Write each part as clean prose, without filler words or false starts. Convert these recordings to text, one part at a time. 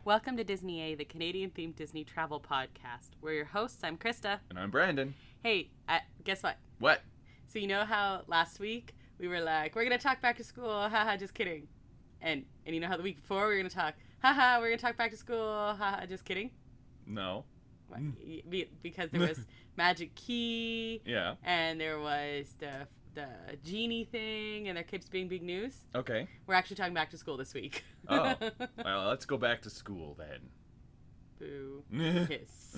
Welcome to Disney A, the Canadian-themed Disney travel podcast. We're your hosts. I'm Krysta. And I'm Brandon. Hey, guess what? What? So you know how last week we were like, we're going to talk back to school, haha, just kidding. And you know how the week before we were going to talk, haha, we're going to talk back to school, haha, just kidding? No. What? Because there was Magic Key. Yeah. And there was the genie thing, and there keeps being big news. Okay. We're actually talking back to school this week. Oh. Well, let's go back to school then. Boo. Kiss.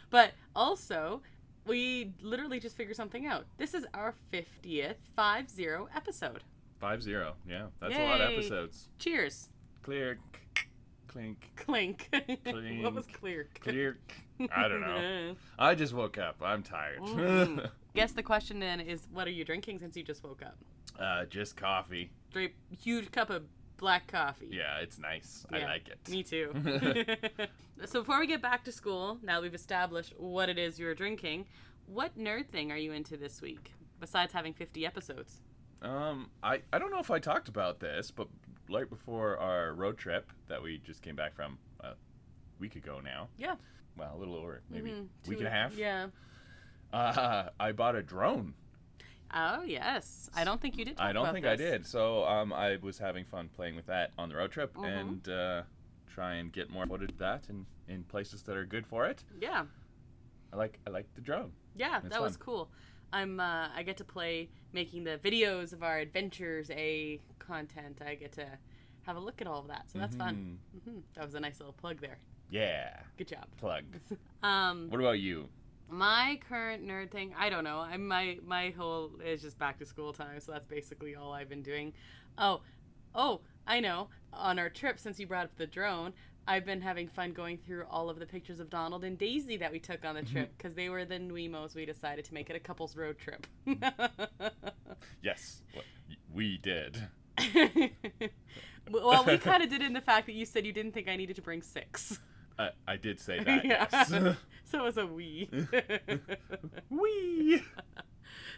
But also, we literally just figured something out. This is our 50th 50 episode. 50. Yeah. That's Yay. a lot of episodes. Cheers. Clear. Clink. Clink. Clink. What was clear? Clear. I don't know. I just woke up. I'm tired. Guess the question then is, what are you drinking since you just woke up? Just coffee. Huge cup of black coffee. Yeah, it's nice. Yeah, I like it. Me too. So before we get back to school, now we've established what it is you're drinking, what nerd thing are you into this week, besides having 50 episodes? I don't know if I talked about this, but right before our road trip that we just came back from a week ago now. Yeah. Well, a little over, maybe week 2 and a half. Yeah. I bought a drone. Oh, yes. I don't think you did talk I don't about think this. I did. So I was having fun playing with that on the road trip and try and get more footage of that in places that are good for it. Yeah. I like the drone. Yeah, It's that was fun. cool. I get to play making the videos of our Adventures A content. I get to have a look at all of that, so that's fun. That was a nice little plug there. Yeah. Good job. Plug. What about you? My current nerd thing, I don't know. My whole is just back to school time, so that's basically all I've been doing. Oh, I know. On our trip, since you brought up the drone, I've been having fun going through all of the pictures of Donald and Daisy that we took on the trip, because they were the Nuimos. We decided to make it a couple's road trip. Yes, we did. Well, we kind of did in the fact that you said you didn't think I needed to bring 6. I did say that, Yeah. yes. So it was a we. Wee!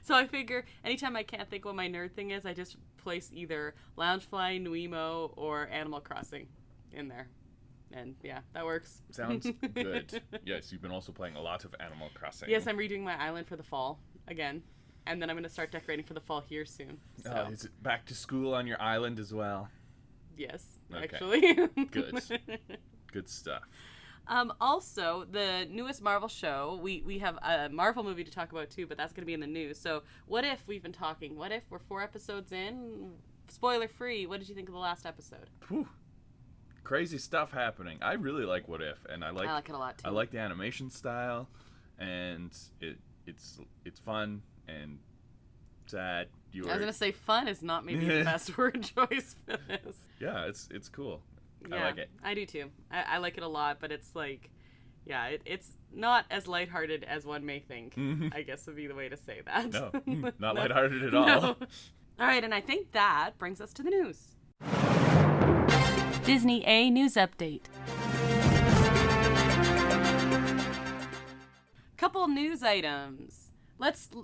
So I figure anytime I can't think what my nerd thing is, I just place either Loungefly, Nuimo, or Animal Crossing in there. And yeah, that works. Sounds good. Yes, you've been also playing a lot of Animal Crossing. Yes, I'm redoing my island for the fall again. And then I'm going to start decorating for the fall here soon. So. Is it back to school on your island as well? Yes, Okay. actually. Good. Good stuff. Also, the newest Marvel show, we have a Marvel movie to talk about too, but that's going to be in the news. So what if we've been talking? What if we're 4 episodes in? Spoiler free. What did you think of the last episode? Whew. Crazy stuff happening. I really like What If, and I like it a lot too. I like the animation style, and it's fun and sad. I was gonna say fun is not maybe the best word choice for this. Yeah, it's cool. Yeah, I like it. I do too. I like it a lot, but it's like, yeah, it's not as lighthearted as one may think. I guess would be the way to say that. No, not lighthearted at all. No. All right, and I think that brings us to the news. Disney A News Update. Couple news items.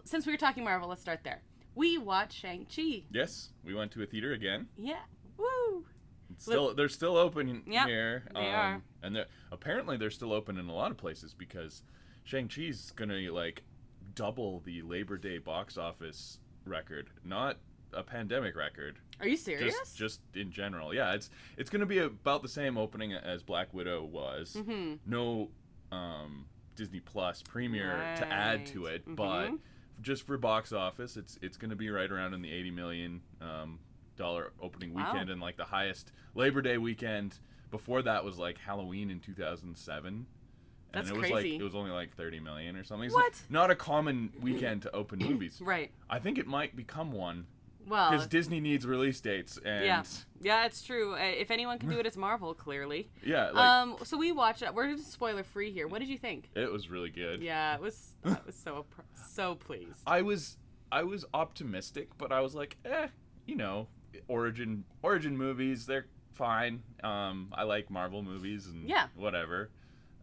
Since we were talking Marvel, let's start there. We watched Shang-Chi. Yes, we went to a theater again. Yeah. Woo! They're still open here. They are. And apparently they're still open in a lot of places because Shang-Chi's gonna double the Labor Day box office record, not a pandemic record. Are you serious? Just in general, yeah. It's gonna be about the same opening as Black Widow was. No Disney Plus premiere to add to it, but just for box office, it's gonna be right around in the $80 million dollar opening weekend, and like the highest Labor Day weekend before that was like Halloween in 2007. That's and it was crazy. It was only like 30 million or something. What? It's not a common weekend to open movies. Right. I think it might become one. Well, because Disney needs release dates, and yeah, it's true. If anyone can do it, it's Marvel, clearly. Yeah. So we watched it. We're just spoiler free here. What did you think? It was really good. Yeah, I was so pleased. I was optimistic, but I was like, origin movies, they're fine. I like Marvel movies and whatever.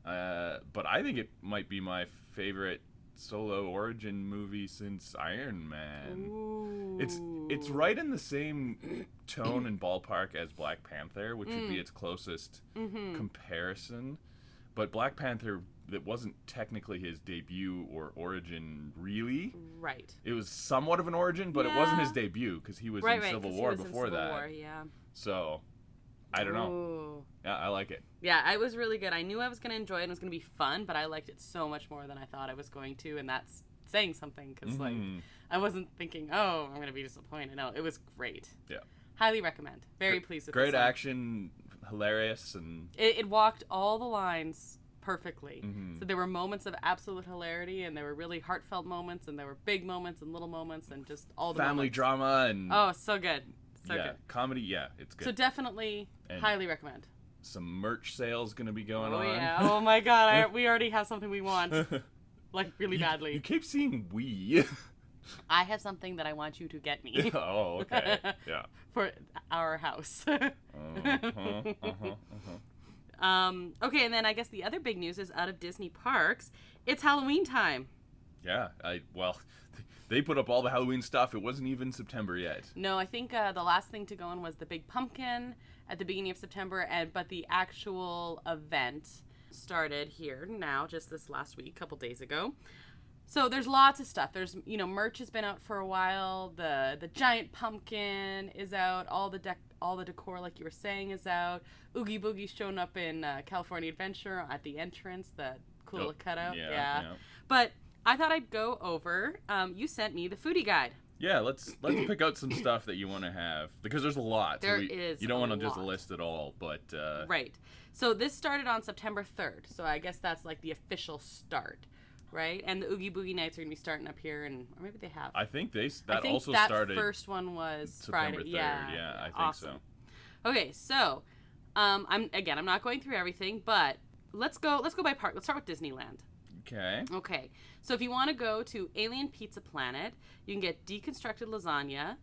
But I think it might be my favorite solo origin movie since Iron Man. Ooh. It's right in the same tone and ballpark as Black Panther, which would be its closest comparison. But Black Panther, that wasn't technically his debut or origin, really. Right. It was somewhat of an origin, but it wasn't his debut because he was in Civil War before that. War, yeah. So, I don't know. Ooh. Yeah, I like it. Yeah, it was really good. I knew I was going to enjoy it and it was going to be fun, but I liked it so much more than I thought I was going to, and that's saying something because, like, I wasn't thinking, oh, I'm going to be disappointed. No, it was great. Yeah. Highly recommend. Very pleased with it. Great action, hilarious, and... It walked all the lines perfectly. So there were moments of absolute hilarity, and there were really heartfelt moments, and there were big moments and little moments, and just all the family moments. Drama and... Oh, so good. So good. Comedy, it's good. So definitely highly recommend. Some merch sales going to be going on. Oh, yeah. Oh, my God. We already have something we want. Like, really badly. You keep seeing we. I have something that I want you to get me. Oh, okay. Yeah. For our house. Okay, and then I guess the other big news is out of Disney parks. It's Halloweentime. Yeah. They put up all the Halloween stuff. It wasn't even September yet. No, I think the last thing to go on was the big pumpkin at the beginning of September, but the actual event started here now, just this last week, a couple days ago. So there's lots of stuff. There's, merch has been out for a while. The giant pumpkin is out. All the decor, like you were saying, is out. Oogie Boogie's shown up in California Adventure at the entrance. The cool little cutout. Yeah. But I thought I'd go over. You sent me the foodie guide. Yeah, let's pick out some stuff that you want to have because there's a lot. There is. You don't want to just list it all, but right. So this started on September 3rd. So I guess that's like the official start, right? And the Oogie Boogie nights are gonna be starting up here, or maybe they have. I think that first one was September Friday. 3rd. Yeah, I think awesome. so. Okay, so I'm not going through everything, but let's go by part. Let's start with Disneyland. Okay. So if you want to go to Alien Pizza Planet, you can get deconstructed lasagna.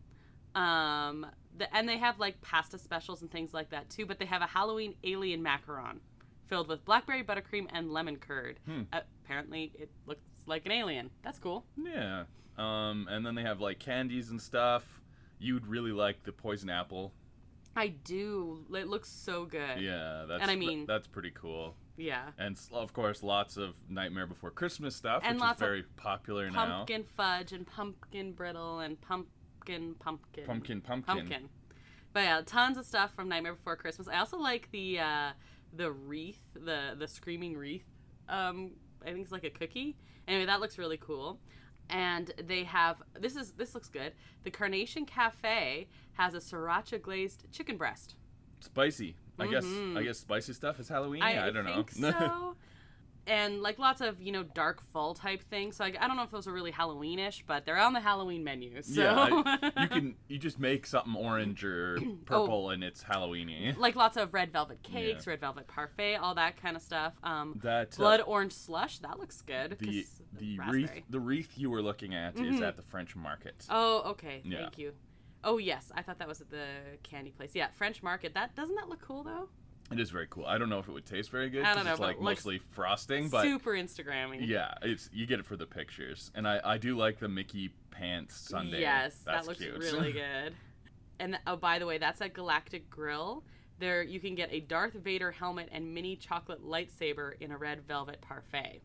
And they have like pasta specials and things like that too, but they have a Halloween alien macaron filled with blackberry buttercream and lemon curd. Apparently it looks like an alien. That's cool. Yeah. And then they have like candies and stuff. You'd really like the poison apple. I do. It looks so good. Yeah, that's pretty cool. Yeah. And of course, lots of Nightmare Before Christmas stuff, and which is very popular now. Pumpkin fudge and pumpkin brittle and pumpkin. But yeah, tons of stuff from Nightmare Before Christmas. I also like the wreath, the screaming wreath. I think it's like a cookie. Anyway, that looks really cool. And they have this looks good. The Carnation Cafe has a sriracha glazed chicken breast. Spicy. I guess spicy stuff is Halloween. I don't know. I think so. And like lots of dark fall type things. So I don't know if those are really Halloweenish, but they're on the Halloween menu. So yeah, you just make something orange or purple and it's Halloweeny. Like lots of red velvet cakes, red velvet parfait, all that kind of stuff. Blood orange slush, that looks good. The wreath you were looking at is at the French Market. Oh, okay. Yeah. Thank you. Oh yes, I thought that was at the candy place. Yeah, French Market. Doesn't that look cool though? It is very cool. I don't know if it would taste very good. I don't know. It's like mostly frosting, but super Instagrammy. Yeah, you get it for the pictures, and I do like the Mickey pants sundae. Yes, that looks cute. Really good. And by the way, that's at Galactic Grill. There you can get a Darth Vader helmet and mini chocolate lightsaber in a red velvet parfait.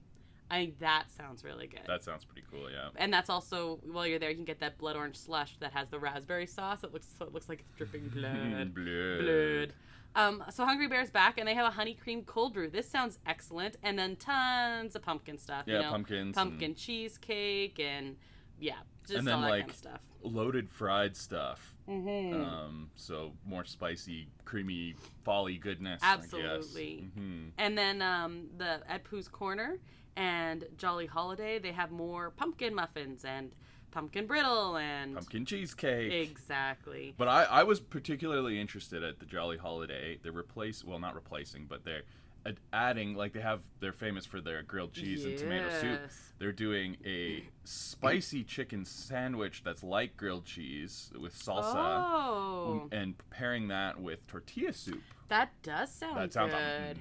I think that sounds really good. That sounds pretty cool, yeah. And that's also, while you're there, you can get that blood orange slush that has the raspberry sauce. It looks like it's dripping blood. Blood. So Hungry Bear's back, and they have a honey cream cold brew. This sounds excellent. And then tons of pumpkin stuff. Yeah, pumpkins. Pumpkin cheesecake, and just and then, all that kind of stuff. Loaded fried stuff. So more spicy, creamy, folly goodness. Absolutely. I guess. And then at Pooh's Corner and Jolly Holiday, they have more pumpkin muffins and pumpkin brittle and pumpkin cheesecake. Exactly. But I was particularly interested at the Jolly Holiday. They're not replacing, but they're adding, like, they're famous for their grilled cheese and tomato soup. Yes. They're doing a spicy chicken sandwich that's like grilled cheese with salsa. Oh. And preparing that with tortilla soup. That does sound good. That sounds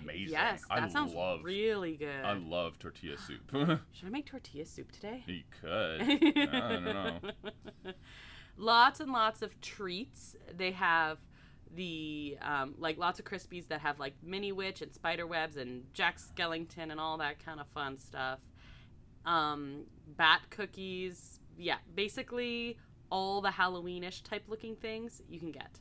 amazing. Yes, that sounds really good. I love tortilla soup. Should I make tortilla soup today? You could. I don't know. Lots and lots of treats. They have the like lots of Krispies that have like mini witch and spider webs and Jack Skellington and all that kind of fun stuff. Bat cookies. Yeah, basically all the Halloweenish type looking things you can get.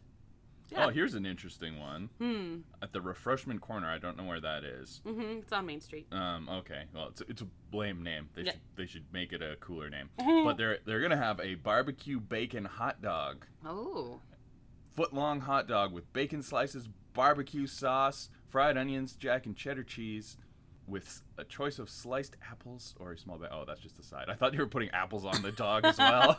Yeah. Oh, here's an interesting one. At the refreshment corner, I don't know where that is. It's on Main Street. Okay. Well, it's a lame name. They should make it a cooler name. Mm-hmm. But they're gonna have a barbecue bacon hot dog. Oh. Foot-long hot dog with bacon slices, barbecue sauce, fried onions, jack and cheddar cheese, with a choice of sliced apples or a small bag. Oh, that's just the side. I thought you were putting apples on the dog as well.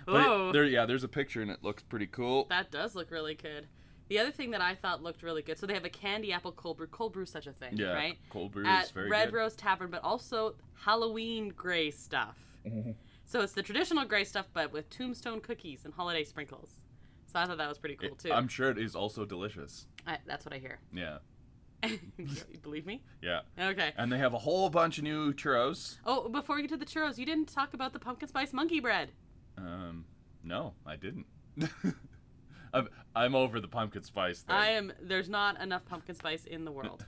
Oh. There's a picture and it looks pretty cool. That does look really good. The other thing that I thought looked really good, so they have a candy apple cold brew. Cold brew is such a thing, right? Cold brew At is very Red good. Rose Tavern, but also Halloween gray stuff. So it's the traditional gray stuff, but with tombstone cookies and holiday sprinkles. So I thought that was pretty cool, too. I'm sure it is also delicious. That's what I hear. Yeah. You believe me? Yeah. Okay. And they have a whole bunch of new churros. Oh, before we get to the churros, you didn't talk about the pumpkin spice monkey bread. No, I didn't. I'm over the pumpkin spice thing. There's not enough pumpkin spice in the world.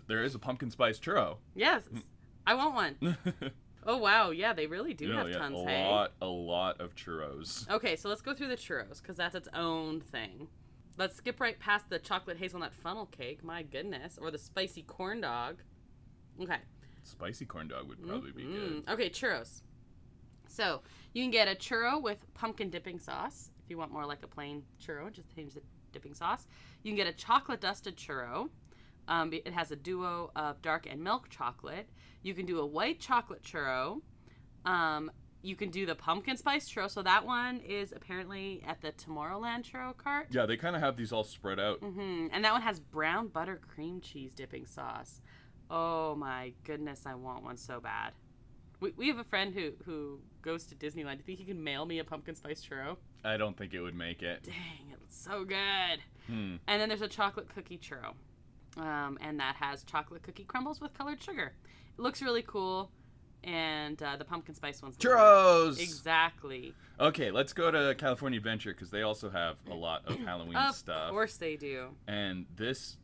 There is a pumpkin spice churro. Yes. I want one. Oh, wow. Yeah, they really do have tons, A lot of churros. Okay, so let's go through the churros, because that's its own thing. Let's skip right past the chocolate hazelnut funnel cake, my goodness, or the spicy corn dog. Okay. Spicy corn dog would probably be good. Okay, churros. So, you can get a churro with pumpkin dipping sauce, if you want more like a plain churro, just change the dipping sauce. You can get a chocolate dusted churro. It has a duo of dark and milk chocolate. You can do a white chocolate churro. You can do the pumpkin spice churro. So that one is apparently at the Tomorrowland churro cart. Yeah, they kind of have these all spread out. And that one has brown butter cream cheese dipping sauce. Oh my goodness, I want one so bad. We have a friend who goes to Disneyland. Do you think he can mail me a pumpkin spice churro? I don't think it would make it. Dang, it looks so good. And then there's a chocolate cookie churro. And that has chocolate cookie crumbles with colored sugar. It looks really cool. And the pumpkin spice one's churros! Exactly. Okay, let's go to California Adventure because they also have a lot of Halloween stuff. Of course they do. And this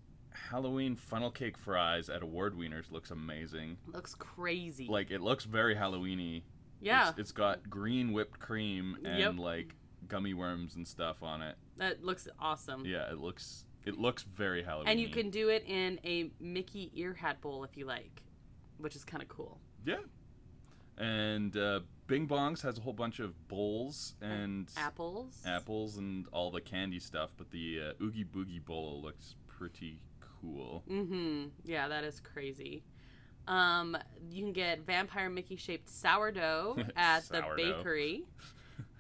Halloween funnel cake fries at Award Wieners looks amazing. Looks crazy. Like, it looks very Halloween-y. Yeah. It's got green whipped cream and, like, gummy worms and stuff on it. That looks awesome. Yeah, it looks very Halloween-y. And you can do it in a Mickey ear hat bowl if you like, which is kind of cool. Yeah. And Bing Bongs has a whole bunch of bowls and apples and all the candy stuff, but the Oogie Boogie bowl looks pretty cool. Yeah, that is crazy. You can get Vampire Mickey shaped sourdough at the bakery.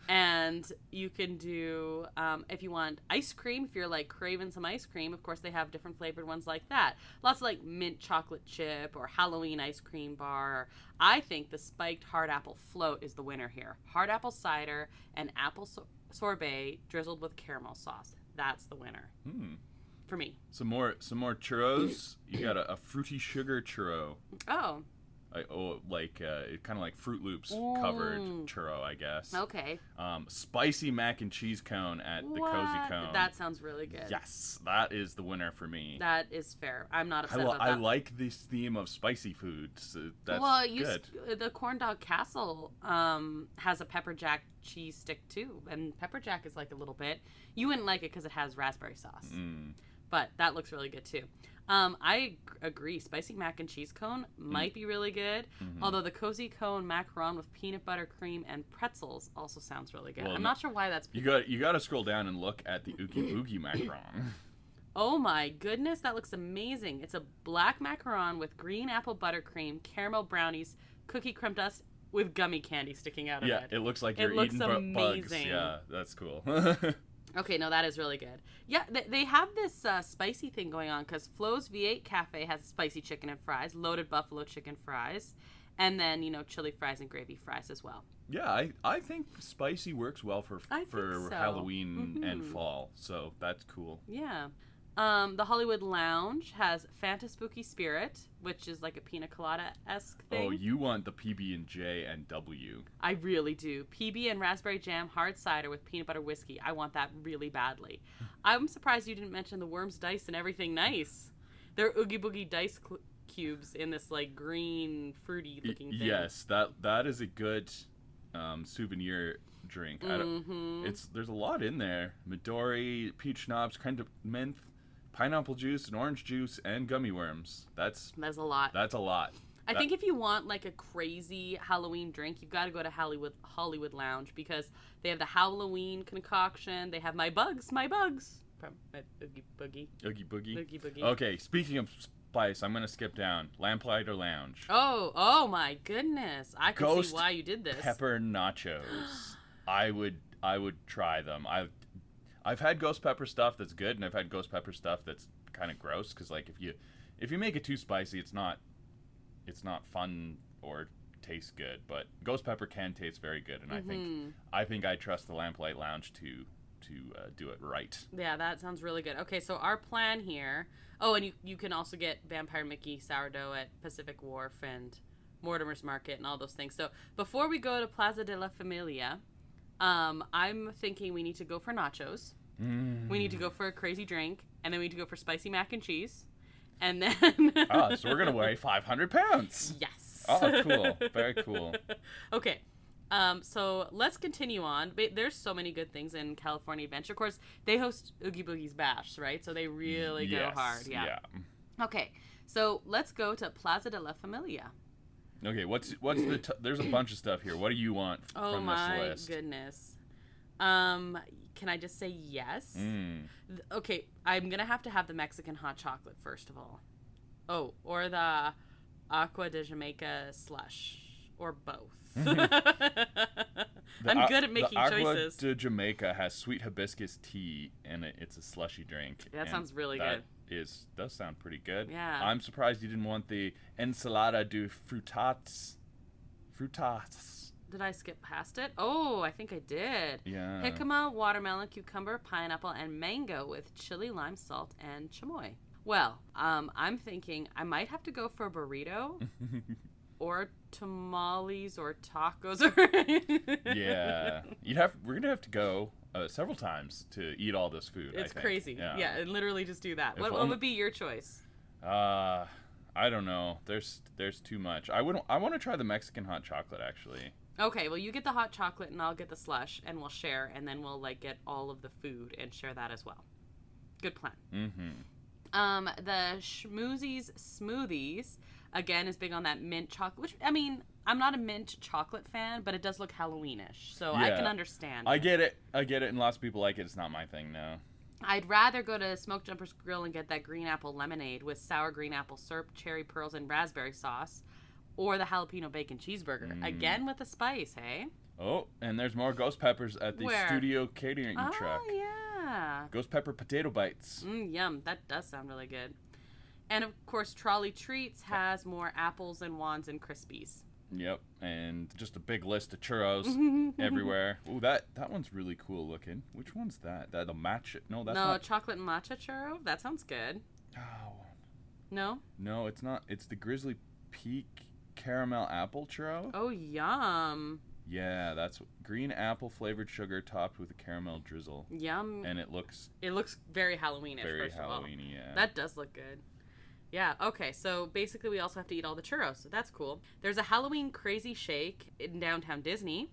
And you can do, if you want ice cream, if you're like craving some ice cream, of course they have different flavored ones like that. Lots of like mint chocolate chip or Halloween ice cream bar. I think the spiked hard apple float is the winner here. Hard apple cider and apple sorbet drizzled with caramel sauce. That's the winner. For me. Some more churros. You got a fruity sugar churro. Oh. Kind of like Fruit Loops covered churro, I guess. Okay. Spicy mac and cheese cone at the Cozy Cone. That sounds really good. Yes, that is the winner for me. That is fair. I'm not upset about that. I like this theme of spicy foods. That's good. The Corn Dog Castle has a pepper jack cheese stick too, and pepper jack is like a little bit. You wouldn't like it because it has raspberry sauce. But that looks really good too. I agree. Spicy mac and cheese cone might be really good. Although the Cozy Cone macaron with peanut butter cream and pretzels also sounds really good. Well, I'm not sure why that's. You got to scroll down and look at the Oogie Boogie macaron. Oh my goodness, that looks amazing! It's a black macaron with green apple buttercream, caramel brownies, cookie crumb dust with gummy candy sticking out of it. Yeah, it looks like you're eating bugs. Yeah, that's cool. Okay, no, that is really good. Yeah, they have this spicy thing going on because Flo's V8 Cafe has spicy chicken and fries, loaded buffalo chicken fries, and then, chili fries and gravy fries as well. Yeah, I think spicy works well for so. Halloween and fall, so that's cool. Yeah. The Hollywood Lounge has Fanta Spooky Spirit, which is like a pina colada-esque thing. Oh, you want the PB&J and W. I really do. PB and raspberry jam hard cider with peanut butter whiskey. I want that really badly. I'm surprised you didn't mention the Worms Dice and Everything Nice. They're Oogie Boogie Dice cubes in this like green fruity looking thing. Yes, that is a good souvenir drink. There's a lot in there. Midori, peach schnapps, kind of mint, pineapple juice and orange juice, and gummy worms. That's a lot. That's a lot. I think if you want like a crazy Halloween drink, you've got to go to Hollywood Lounge because they have the Halloween concoction. They have my bugs from Oogie Boogie. Oogie Boogie. Oogie Boogie. Okay, speaking of spice, I'm gonna skip down. Lamplighter Lounge. Oh my goodness! I can see why you did this. Pepper nachos. I would try them. I've had ghost pepper stuff that's good, and I've had ghost pepper stuff that's kind of gross. Because like if you make it too spicy, it's not fun or tastes good. But ghost pepper can taste very good, and I think I trust the Lamplight Lounge to do it right. Yeah, that sounds really good. Okay, so our plan here. Oh, and you can also get Vampire Mickey sourdough at Pacific Wharf and Mortimer's Market and all those things. So before we go to Plaza de la Familia, I'm thinking we need to go for nachos. We need to go for a crazy drink, and then we need to go for spicy mac and cheese, and then. So we're gonna weigh 500 pounds. Yes. Oh, cool! Very cool. Okay. So let's continue on. There's so many good things in California Adventure. Of course, they host Oogie Boogie's Bash, right? So they really go hard. Yeah. Okay, so let's go to Plaza de la Familia. Okay, what's the there's a bunch of stuff here. What do you want from this list? Oh my goodness. Can I just say yes? Okay, I'm gonna have to have the Mexican hot chocolate first of all. Oh, or the Agua de Jamaica slush, or both. I'm good at making choices. The Agua de Jamaica has sweet hibiscus tea, and it's a slushy drink. That sounds really good. Does sound pretty good. Yeah. I'm surprised you didn't want the ensalada de frutas. Did I skip past it? Oh, I think I did. Yeah. Jicama, watermelon, cucumber, pineapple, and mango with chili, lime, salt, and chamoy. Well, I'm thinking I might have to go for a burrito. Or tamales or tacos. Yeah. We're going to have to go several times to eat all this food. It's crazy. Yeah, and literally just do that. What would be your choice? I don't know. There's too much. I want to try the Mexican hot chocolate actually. Okay, well you get the hot chocolate and I'll get the slush and we'll share and then we'll like get all of the food and share that as well. Good plan. The Schmoozies Smoothies again is big on that mint chocolate, which I mean, I'm not a mint chocolate fan, but it does look Halloweenish, so I can understand. I get it, and lots of people like it. It's not my thing, no. I'd rather go to Smoke Jumper's Grill and get that green apple lemonade with sour green apple syrup, cherry pearls, and raspberry sauce, or the jalapeno bacon cheeseburger, again with the spice, hey? Oh, and there's more ghost peppers at the studio catering truck. Oh, yeah. Ghost pepper potato bites. Yum, that does sound really good. And, of course, Trolley Treats has more apples and wands and Crispies. Yep, and just a big list of churros everywhere. Ooh, that one's really cool looking. Which one's that? The matcha? No, that's not. Chocolate matcha churro? That sounds good. Oh. No? No, it's not. It's the Grizzly Peak Caramel Apple Churro. Oh, yum. Yeah, that's green apple flavored sugar topped with a caramel drizzle. Yum. And it looks very Halloweenish, first of all. Very Halloweeny, yeah. That does look good. Yeah, okay, so basically we also have to eat all the churros, so that's cool. There's a Halloween Crazy Shake in downtown Disney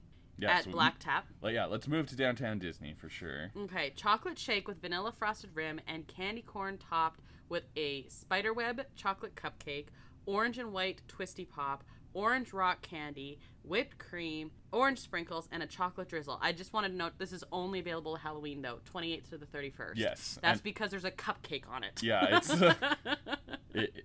at Black Tap. Let's move to downtown Disney for sure. Okay, chocolate shake with vanilla frosted rim and candy corn topped with a spiderweb chocolate cupcake, orange and white twisty pop, orange rock candy, whipped cream, orange sprinkles, and a chocolate drizzle. I just wanted to note this is only available at Halloween, though, 28th to the 31st. Yes. That's because there's a cupcake on it. Yeah,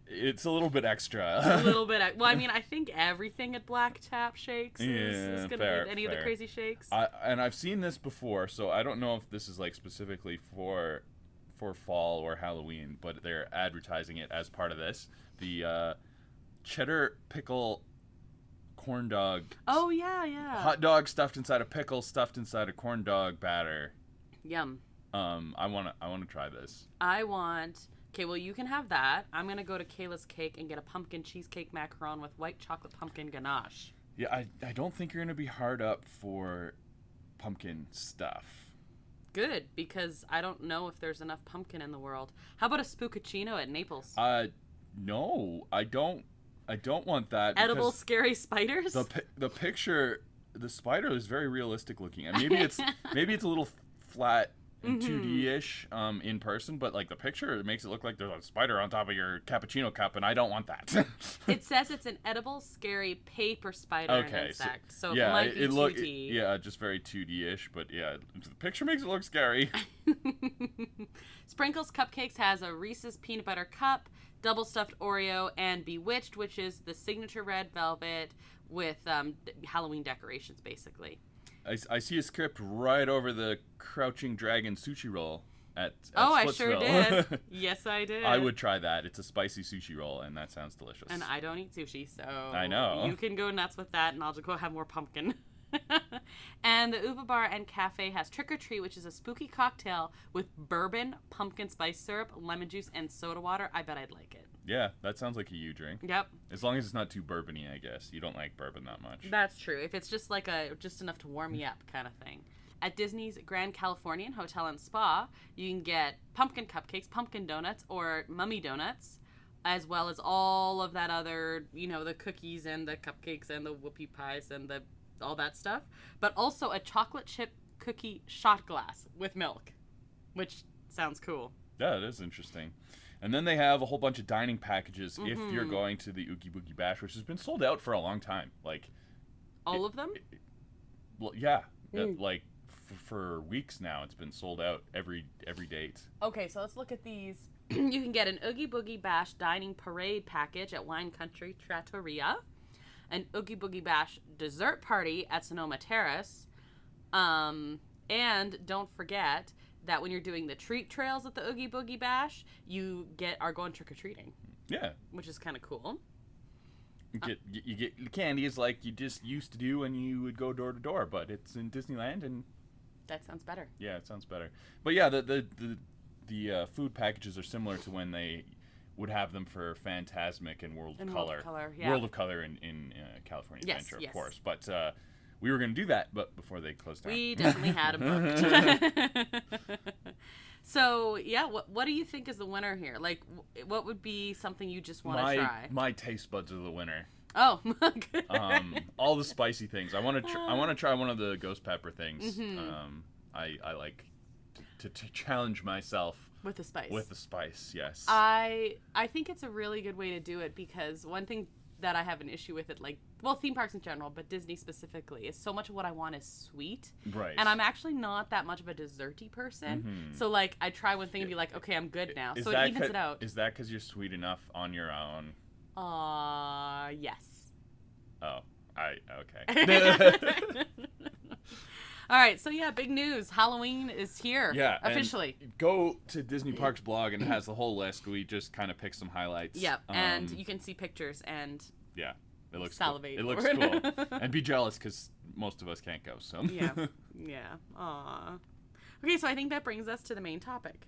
it's a little bit extra. A little bit. Well, I mean, I think everything at Black Tap Shakes is going to be any of the crazy shakes. And I've seen this before, so I don't know if this is like specifically for fall or Halloween, but they're advertising it as part of this. The cheddar pickle corn dog. Oh, yeah. Hot dog stuffed inside a pickle, stuffed inside a corn dog batter. Yum. I want to try this. Okay, well, you can have that. I'm going to go to Kayla's Cake and get a pumpkin cheesecake macaron with white chocolate pumpkin ganache. Yeah, I don't think you're going to be hard up for pumpkin stuff. Good, because I don't know if there's enough pumpkin in the world. How about a spookaccino at Naples? No, I don't want that. Edible scary spiders? The picture, the spider is very realistic looking. And maybe it's a little flat and 2D-ish in person, but like the picture, it makes it look like there's a spider on top of your cappuccino cup, and I don't want that. It says it's an edible scary paper spider and insect, so yeah, it might be 2D. Yeah, just very 2D-ish, but yeah, the picture makes it look scary. Sprinkles Cupcakes has a Reese's peanut butter cup, double stuffed Oreo, and Bewitched, which is the signature red velvet with Halloween decorations, basically. I see a script right over the Crouching Dragon sushi roll at I Splitsville. sure did. Yes, I did. I would try that. It's a spicy sushi roll, and that sounds delicious. And I don't eat sushi, so I know. You can go nuts with that, and I'll just go have more pumpkin. And the Uva Bar and Cafe has Trick or Treat, which is a spooky cocktail with bourbon, pumpkin spice syrup, lemon juice, and soda water. I bet I'd like it. Yeah, that sounds like a you drink. Yep. As long as it's not too bourbon-y, I guess. You don't like bourbon that much. That's true. If it's just like just enough to warm me up kind of thing. At Disney's Grand Californian Hotel and Spa, you can get pumpkin cupcakes, pumpkin donuts, or mummy donuts, as well as all of that other, the cookies and the cupcakes and the whoopie pies and all that stuff. But also a chocolate chip cookie shot glass with milk, which sounds cool. Yeah, it is interesting. And then they have a whole bunch of dining packages if you're going to the Oogie Boogie Bash, which has been sold out for a long time. Like all of them? Well, yeah. Like for weeks now, it's been sold out every date. Okay, so let's look at these. You can get an Oogie Boogie Bash dining parade package at Wine Country Trattoria, an Oogie Boogie Bash dessert party at Sonoma Terrace, and don't forget that when you're doing the treat trails at the Oogie Boogie Bash, you are going trick-or-treating. Yeah. Which is kind of cool. You get candies like you just used to do when you would go door to door, but it's in Disneyland, and that sounds better. Yeah, it sounds better. But yeah, the food packages are similar to when they would have them for Fantasmic and World of Color. Yeah. World of Color in California Adventure, of course. But we were going to do that, but before they closed down. We definitely had them booked. So, yeah, what do you think is the winner here? Like, what would be something you just want to try? My taste buds are the winner. Oh, good. All the spicy things. I want to try one of the ghost pepper things. I like to challenge myself with the spice. With the spice, yes. I think it's a really good way to do it, because one thing that I have an issue with it, theme parks in general, but Disney specifically, is so much of what I want is sweet. Right. And I'm actually not that much of a desserty person. So, I try one thing and be like, okay, I'm good now. So it evens it out. Is that because you're sweet enough on your own? Yes. Oh, okay. All right, so yeah, big news. Halloween is here. Yeah, officially. Go to Disney Parks blog and it has the whole list. We just kind of picked some highlights. Yeah, and you can see pictures and yeah, it looks salivate. Cool. It looks cool. And be jealous because most of us can't go. So yeah. Aw. Okay, so I think that brings us to the main topic.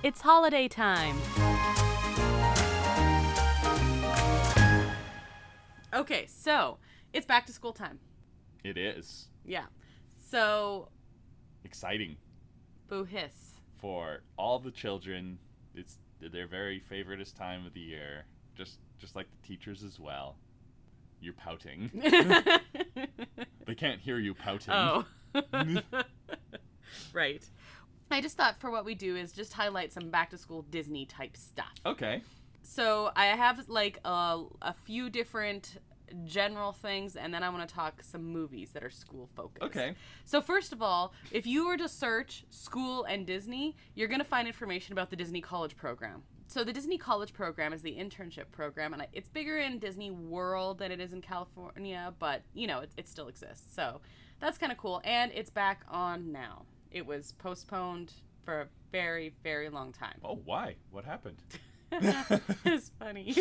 It's holiday time. Okay, so it's back to school time. It is. Yeah. So exciting. Boo hiss. For all the children, it's their very favoriteest time of the year. Just like the teachers as well. You're pouting. They can't hear you pouting. Oh. Right. I just thought for what we do is just highlight some back to school Disney type stuff. Okay. So I have like a few different general things, and then I want to talk some movies that are school focused. Okay. So first of all, if you were to search school and Disney, you're going to find information about the Disney College Program. So the Disney College Program is the internship program, and it's bigger in Disney World than it is in California, but, you know, it still exists. So that's kind of cool, and it's back on now. It was postponed for a very, very long time. Oh, why? What happened? It's funny.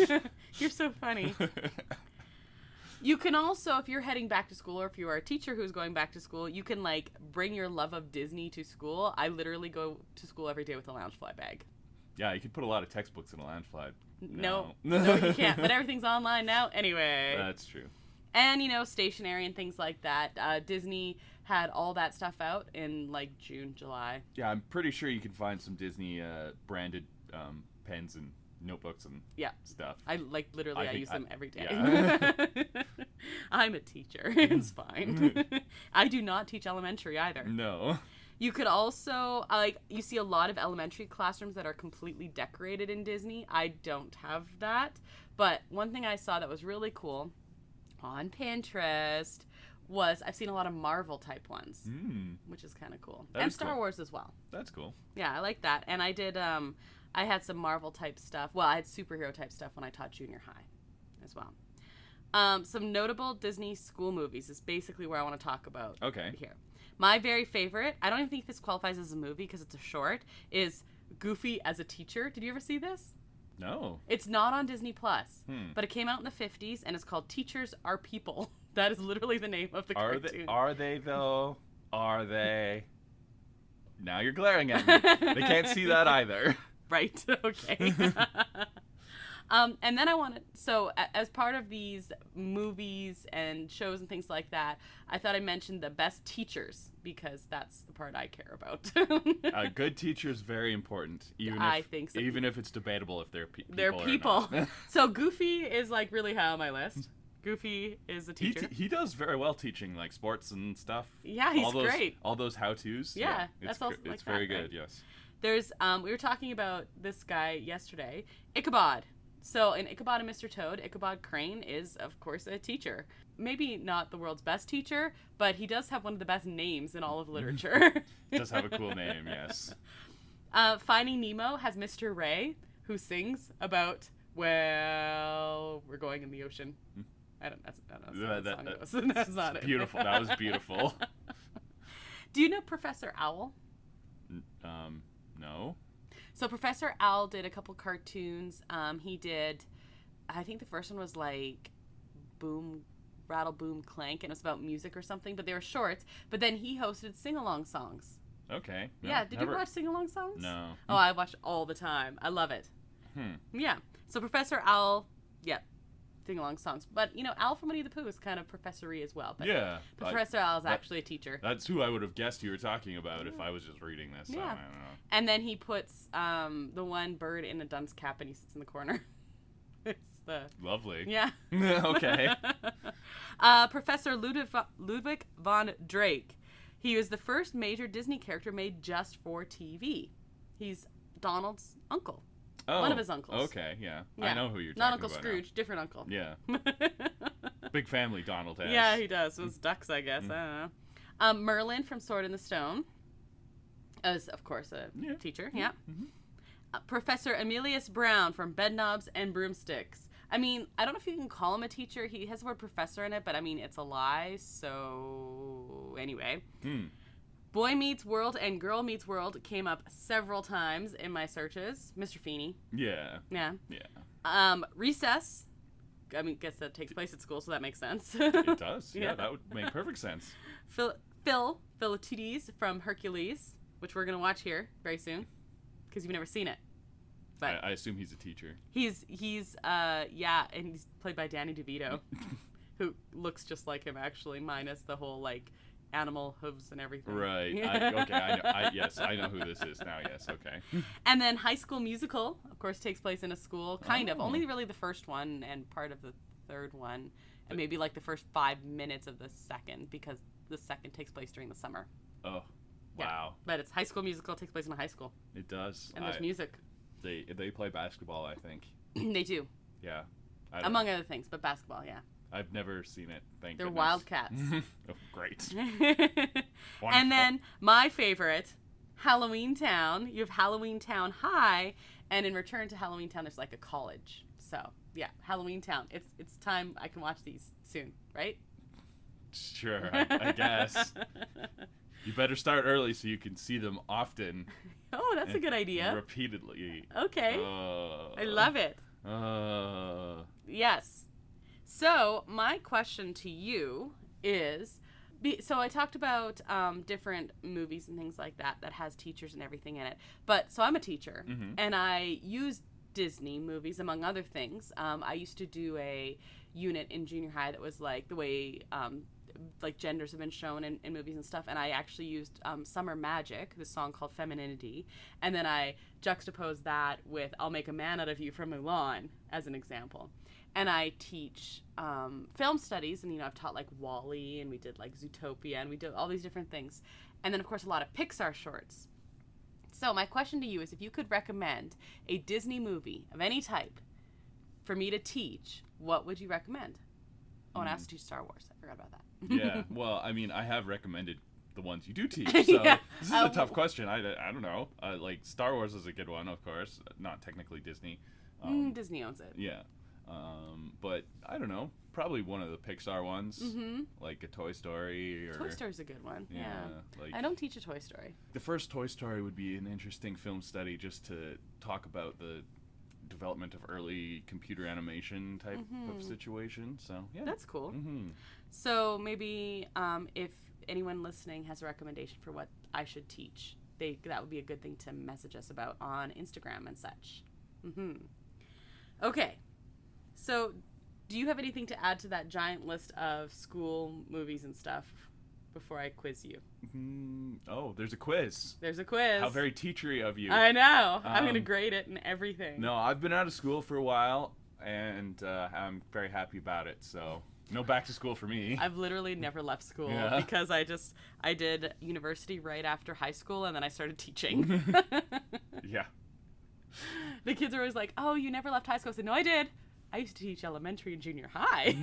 You're so funny. You can also, if you're heading back to school, or if you are a teacher who's going back to school, you can, like, bring your love of Disney to school. I literally go to school every day with a Loungefly bag. Yeah, you could put a lot of textbooks in a Loungefly. No, you can't. But everything's online now anyway. That's true. And, you know, stationery and things like that. Disney had all that stuff out in, like, June, July. Yeah, I'm pretty sure you can find some Disney branded pens and notebooks and stuff. I, like, literally, I use them every day. Yeah. I'm a teacher. It's fine. I do not teach elementary either. No. You could also, you see a lot of elementary classrooms that are completely decorated in Disney. I don't have that. But one thing I saw that was really cool on Pinterest was I've seen a lot of Marvel type ones, which is kind of cool. And Star Wars as well. That's cool. Yeah, I like that. And I did, I had some Marvel type stuff. Well, I had superhero type stuff when I taught junior high as well. Some notable Disney school movies is basically where I want to talk about here. My very favorite, I don't even think this qualifies as a movie because it's a short, is Goofy as a Teacher. Did you ever see this? No. It's not on Disney Plus, but it came out in the 50s, and it's called Teachers Are People. That is literally the name of the cartoon. Are they, though? Are they? Now you're glaring at me. They can't see that either. Right. Okay. And then I wanted, so as part of these movies and shows and things like that, I thought I mentioned the best teachers because that's the part I care about. A good teacher is very important. I think so. Even if it's debatable if they're people. They're people. Or not. So Goofy is like really high on my list. Goofy is a teacher. He does very well teaching like sports and stuff. Yeah, he's great. All those how-tos. Yeah, that's also it's very good. Yes. There's we were talking about this guy yesterday, Ichabod. So in Ichabod and Mr. Toad, Ichabod Crane is, of course, a teacher. Maybe not the world's best teacher, but he does have one of the best names in all of literature. Does have a cool name, yes. Finding Nemo has Mr. Ray, who sings about, well, we're going in the ocean. I don't know how the song goes. That's not it. Beautiful. That was beautiful. Do you know Professor Owl? No. So Professor Owl did a couple cartoons. He did, I think the first one was like Boom, Rattle, Boom, Clank, and it was about music or something, but they were shorts. But then he hosted sing-along songs. Okay. No, yeah, did you watch sing-along songs? No. Oh, I watch all the time. I love it. Yeah. So Professor Owl, sing-along songs. But, you know, Owl from Winnie the Pooh is kind of professor-y as well. But yeah. Professor Owl is actually a teacher. That's who I would have guessed you were talking about if I was just reading this. Yeah. I don't know. And then he puts the one bird in a dunce cap and he sits in the corner. It's the... Lovely. Yeah. Okay. Professor Ludwig von Drake. He was the first major Disney character made just for TV. He's Donald's uncle. Oh, one of his uncles. Okay, yeah. I know who you're talking about. Not Uncle Scrooge, now. different uncle. Yeah. Big family Donald has. Yeah, he does. It was ducks, I guess. I don't know. Merlin from Sword in the Stone. Is, of course, a teacher. Yeah. Professor Emilius Brown from Bedknobs and Broomsticks. I mean, I don't know if you can call him a teacher. He has the word professor in it, but I mean, it's a lie. So, anyway. Boy Meets World and Girl Meets World came up several times in my searches. Mr. Feeney. Yeah. Yeah. Yeah. Recess. I mean, guess that takes place at school, so that makes sense. It does. Yeah, that would make perfect sense. Philoctetes from Hercules, which we're going to watch here very soon, because you've never seen it. But I assume he's a teacher. He's and he's played by Danny DeVito, who looks just like him, actually, minus the whole, like, animal hooves and everything. Right. Okay, I know. I know who this is now, yes, okay. And then High School Musical, of course, takes place in a school, kind of. Only really the first one and part of the third one, and maybe, like, the first 5 minutes of the second, because the second takes place during the summer. Oh, yeah. Wow. But it's High School Musical, takes place in a high school. It does. And there's music. They play basketball, I think. They do. Yeah. Among other things, but basketball, yeah. I've never seen it, thank They're goodness. Wildcats. Oh, great. And then my favorite, Halloweentown. You have Halloweentown High, and in return to Halloweentown, there's like a college. So, yeah, Halloweentown. It's time I can watch these soon, right? Sure, I guess. You better start early so you can see them often. Oh, that's a good idea. Repeatedly. Okay. I love it. Yes. So, my question to you is, so I talked about different movies and things like that has teachers and everything in it. But, so I'm a teacher, and I use Disney movies, among other things. I used to do a unit in junior high that was like the way like genders have been shown in movies and stuff, and I actually used Summer Magic, this song called Femininity, and then I juxtaposed that with I'll Make a Man Out of You from Mulan as an example. And I teach film studies, and I've taught like WALL-E, and we did like Zootopia, and we did all these different things, and then of course a lot of Pixar shorts. So my question to you is, if you could recommend a Disney movie of any type for me to teach, what would you recommend? Oh, and I also teach Star Wars. I forgot about that. Yeah, well, I mean, I have recommended the ones you do teach, so yeah. This is a tough question. I don't know. Like, Star Wars is a good one, of course. Not technically Disney. Disney owns it. Yeah. But, I don't know. Probably one of the Pixar ones, like a Toy Story. Or Toy Story's a good one, yeah. Like, I don't teach a Toy Story. The first Toy Story would be an interesting film study just to talk about the development of early computer animation type of situation. So yeah, that's cool. So maybe if anyone listening has a recommendation for what I should teach, that would be a good thing to message us about on Instagram and such. Okay, so do you have anything to add to that giant list of school movies and stuff before I quiz you? Oh, there's a quiz. There's a quiz. How very teachery of you. I know. I'm going to grade it and everything. No, I've been out of school for a while, and I'm very happy about it. So, no back to school for me. I've literally never left school because I did university right after high school, and then I started teaching. Yeah. The kids are always like, oh, you never left high school. I said, no, I did. I used to teach elementary and junior high.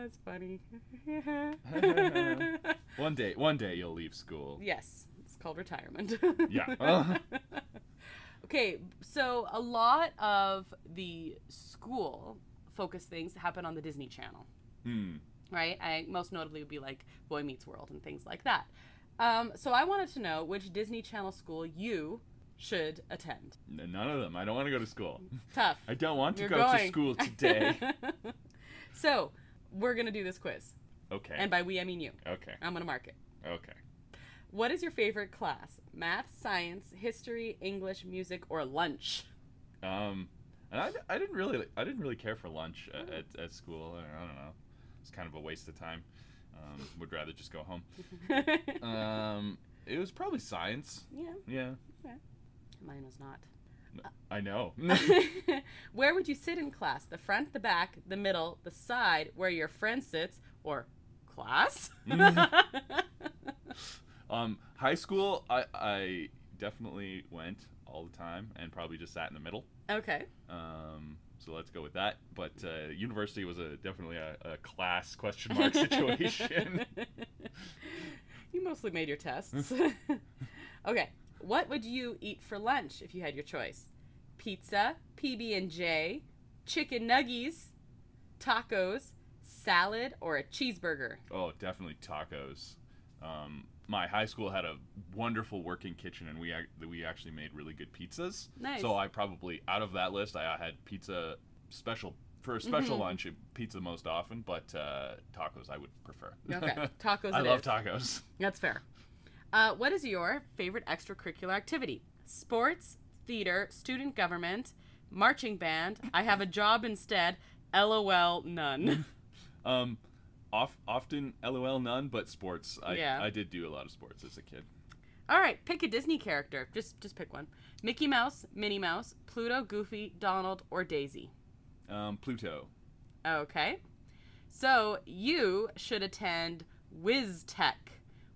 It's funny. One day you'll leave school. Yes, it's called retirement. Yeah. Okay, so a lot of the school focus things happen on the Disney Channel. Right? Most notably would be like Boy Meets World and things like that. So I wanted to know which Disney Channel school you should attend. None of them. I don't want to go to school. Tough. I don't want to go to school today. So, we're going to do this quiz. Okay. And by we, I mean you. Okay. I'm going to mark it. Okay. What is your favorite class? Math, science, history, English, music, or lunch? And I didn't really care for lunch at school. I don't know. It's kind of a waste of time. Would rather just go home. It was probably science. Yeah. Yeah. Okay. Mine was not. I know. Where would you sit in class? The front, the back, the middle, the side, where your friend sits, or class? High school, I definitely went all the time and probably just sat in the middle. Okay. So let's go with that. But university was definitely a class question mark situation. You mostly made your tests. Okay. What would you eat for lunch if you had your choice? Pizza, PB&J, chicken nuggies, tacos, salad, or a cheeseburger? Oh, definitely tacos. My high school had a wonderful working kitchen, and we actually made really good pizzas. Nice. So I probably, out of that list, I had pizza for a special lunch, pizza most often, but tacos I would prefer. Okay, tacos. I love tacos. That's fair. What is your favorite extracurricular activity? Sports, theater, student government, marching band, I have a job instead, LOL, none. Often LOL none, but sports. I did do a lot of sports as a kid. All right, pick a Disney character. Just pick one. Mickey Mouse, Minnie Mouse, Pluto, Goofy, Donald, or Daisy. Pluto. Okay. So you should attend WizTech.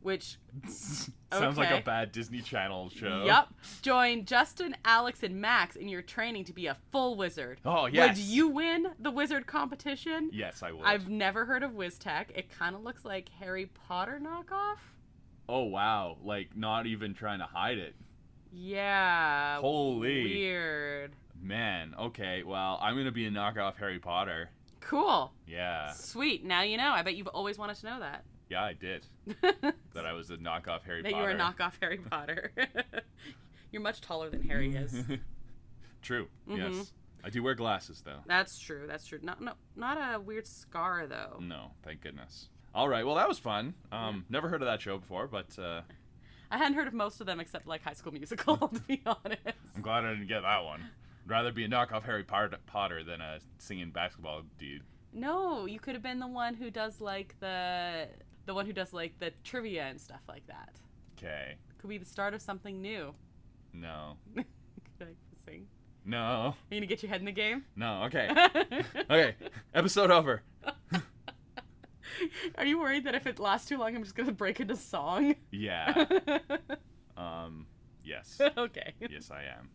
which sounds like a bad Disney Channel show. Yep. Join Justin, Alex, and Max in your training to be a full wizard. Oh, yes. Would you win the wizard competition? Yes, I would. I've never heard of WizTech. It kind of looks like Harry Potter knockoff. Oh, wow. Like, not even trying to hide it. Yeah. Holy. Weird. Man, okay. Well, I'm going to be a knockoff Harry Potter. Cool. Yeah. Sweet. Now you know. I bet you've always wanted to know that. Yeah, I did. That I was a knockoff Harry Potter. That you were a knockoff Harry Potter. You're much taller than Harry is. True. Yes. I do wear glasses, though. That's true. That's true. Not a weird scar, though. No, thank goodness. All right. Well, that was fun. Never heard of that show before, but... I hadn't heard of most of them except, like, High School Musical, to be honest. I'm glad I didn't get that one. I'd rather be a knockoff Harry Potter than a singing basketball dude. No, you could have been the one who does, like, the one who does, like, the trivia and stuff like that. Okay. Could be the start of something new. No. Could I sing? No. Are you gonna get your head in the game? No. Okay. Okay. Episode over. Are you worried that if it lasts too long, I'm just gonna break into song? Yeah. Yes. Okay. Yes, I am.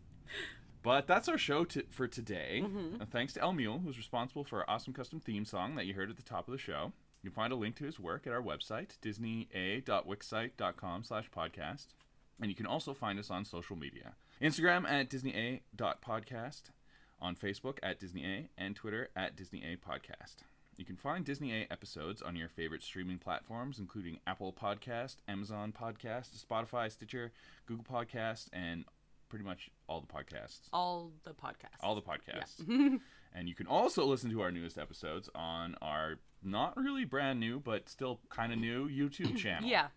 But that's our show for today. Thanks to El Mule, who's responsible for our awesome custom theme song that you heard at the top of the show. You can find a link to his work at our website, disneya.wixsite.com/podcast. And you can also find us on social media. Instagram at disneya.podcast, on Facebook at disneya, and Twitter at disneyapodcast. You can find Disney A episodes on your favorite streaming platforms, including Apple Podcast, Amazon Podcast, Spotify, Stitcher, Google Podcast, and pretty much all the podcasts. All the podcasts. All the podcasts. Yeah. And you can also listen to our newest episodes on our not really brand new, but still kind of new YouTube channel. Yeah.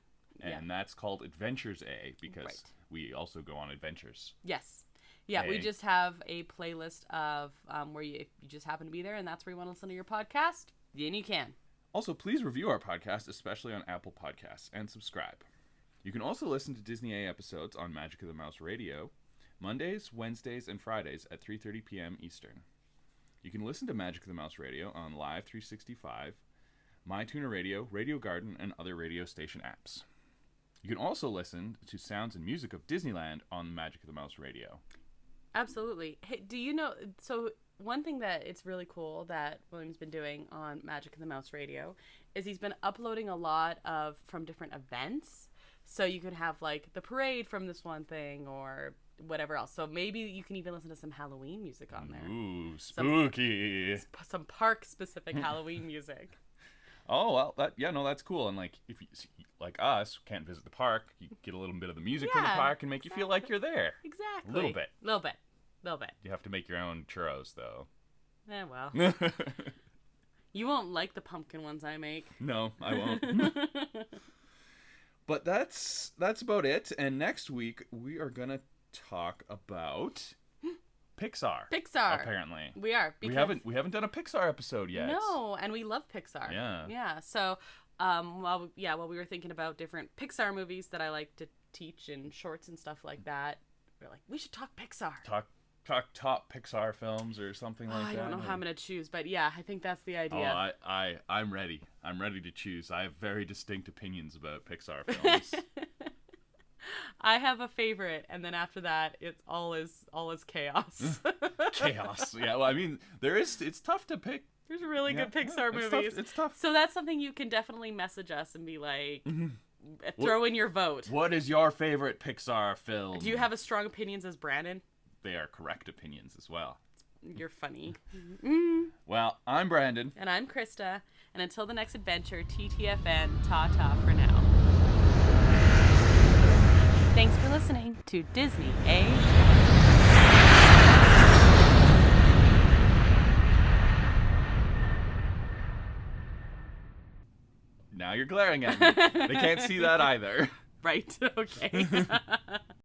And that's called Adventures A, because we also go on adventures. Yes. Yeah, we just have a playlist of where if you just happen to be there and that's where you want to listen to your podcast, then you can. Also, please review our podcast, especially on Apple Podcasts, and subscribe. You can also listen to Disney A episodes on Magic of the Mouse Radio, Mondays, Wednesdays, and Fridays at 3:30 p.m. Eastern. You can listen to Magic of the Mouse Radio on Live 365, MyTuner Radio, Radio Garden, and other radio station apps. You can also listen to sounds and music of Disneyland on Magic of the Mouse Radio. Absolutely. Hey, do you know, so one thing that it's really cool that William's been doing on Magic of the Mouse Radio is he's been uploading a lot from different events. So you could have like the parade from this one thing or whatever else. So maybe you can even listen to some Halloween music on there. Ooh, spooky. Some park specific Halloween music. Oh, well, that's cool. And like, if you, like us, can't visit the park, you get a little bit of the music from the park and make you feel like you're there. Exactly. A little bit. You have to make your own churros, though. Well. You won't like the pumpkin ones I make. No, I won't. But that's about it. And next week, we are going to talk about Pixar. Apparently. We are. We haven't done a Pixar episode yet. No, and we love Pixar. Yeah. Yeah. So, while we were thinking about different Pixar movies that I like to teach and shorts and stuff like that, we're like, we should talk Pixar. Talk top Pixar films or something like that. I don't know how I'm gonna choose, but yeah, I think that's the idea. Oh, I'm ready. I'm ready to choose. I have very distinct opinions about Pixar films. I have a favorite, and then after that, it's all is chaos. Chaos. Yeah. Well, I mean, it's tough to pick. There's really good Pixar movies. It's tough. So that's something you can definitely message us and be like, throw in your vote. What is your favorite Pixar film? Do you have as strong opinions as Brandon? They are correct opinions as well. You're funny. Well, I'm Brandon. And I'm Krysta. And until the next adventure, TTFN, ta-ta for now. Thanks for listening to Disney A. Now you're glaring at me. They can't see that either. Right. Okay.